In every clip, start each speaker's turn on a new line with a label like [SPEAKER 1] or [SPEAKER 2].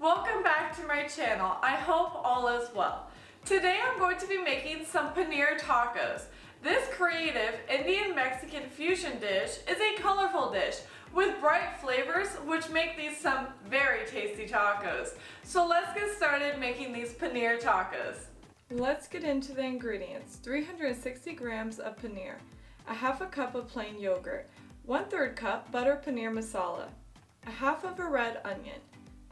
[SPEAKER 1] Welcome back to my channel. I hope all is well. Today I'm going to be making some paneer tacos. This creative Indian-Mexican fusion dish is a colorful dish with bright flavors which make these some very tasty tacos. So let's get started making these paneer tacos. Let's get into the ingredients. 360 grams of paneer, a half a cup of plain yogurt, 1/3 cup butter paneer masala, a half of a red onion,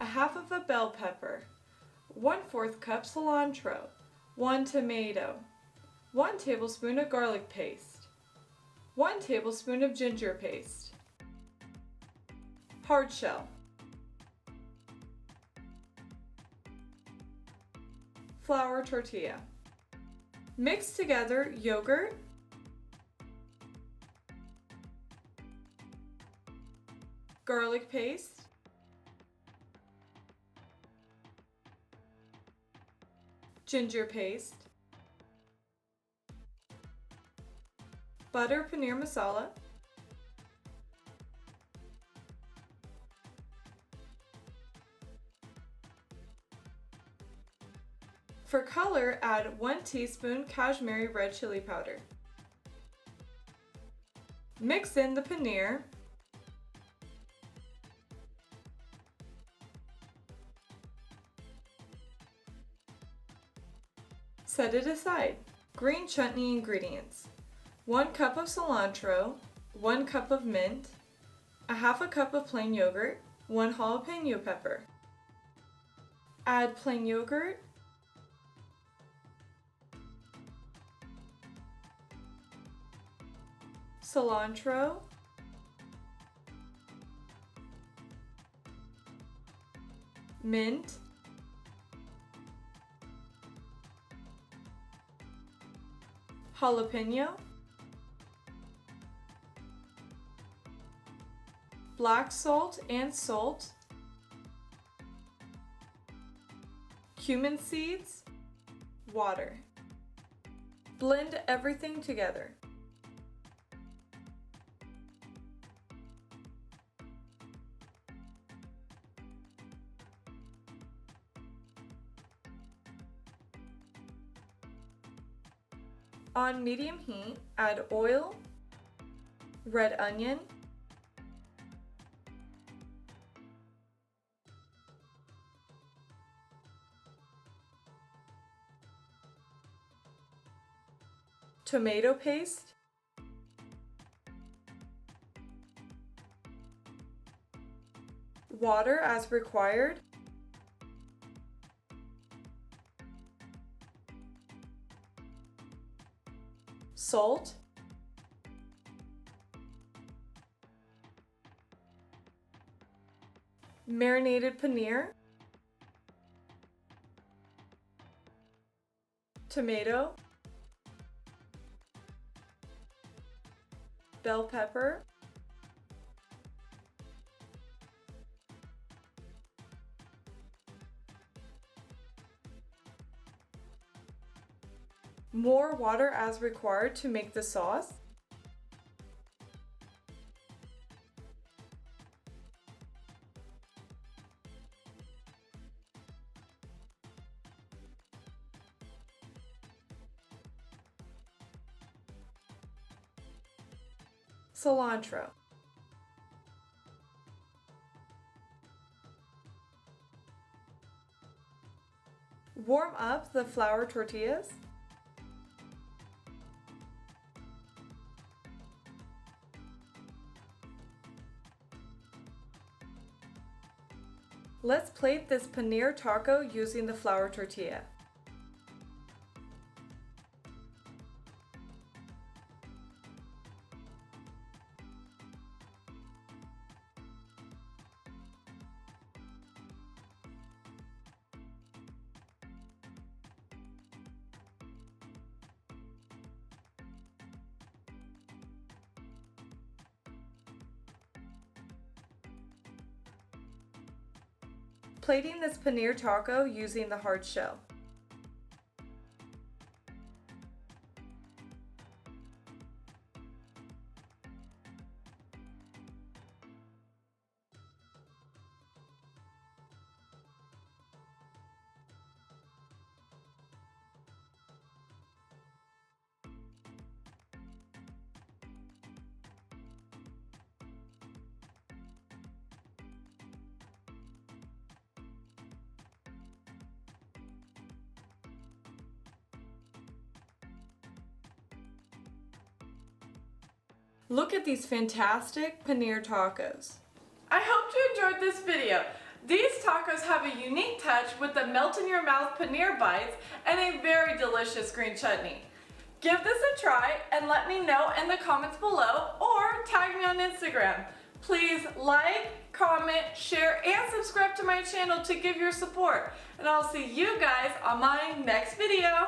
[SPEAKER 1] a half of a bell pepper, 1/4 cup cilantro, 1 tomato, 1 tablespoon of garlic paste, 1 tablespoon of ginger paste, hard shell, flour tortilla. Mix together yogurt, garlic paste, ginger paste, butter paneer masala, for color, add 1 teaspoon Kashmiri red chili powder. Mix in the paneer, set it aside. Green chutney ingredients: 1 cup of cilantro, 1 cup of mint, a half a cup of plain yogurt, 1 jalapeno pepper. Add plain yogurt, cilantro, mint, jalapeno, black salt and salt, cumin seeds, water. Blend everything together. On medium heat, add oil, red onion, tomato paste, water as required, salt, marinated paneer, tomato, bell pepper, more water as required to make the sauce, cilantro, warm up the flour tortillas, let's plate this paneer taco using the flour tortilla. Plating this paneer taco using the hard shell. Look at these fantastic paneer tacos. I hope you enjoyed this video. These tacos have a unique touch with the melt-in-your-mouth paneer bites and a very delicious green chutney. Give this a try and let me know in the comments below or tag me on Instagram. Please like, comment, share, and subscribe to my channel to give your support. And I'll see you guys on my next video.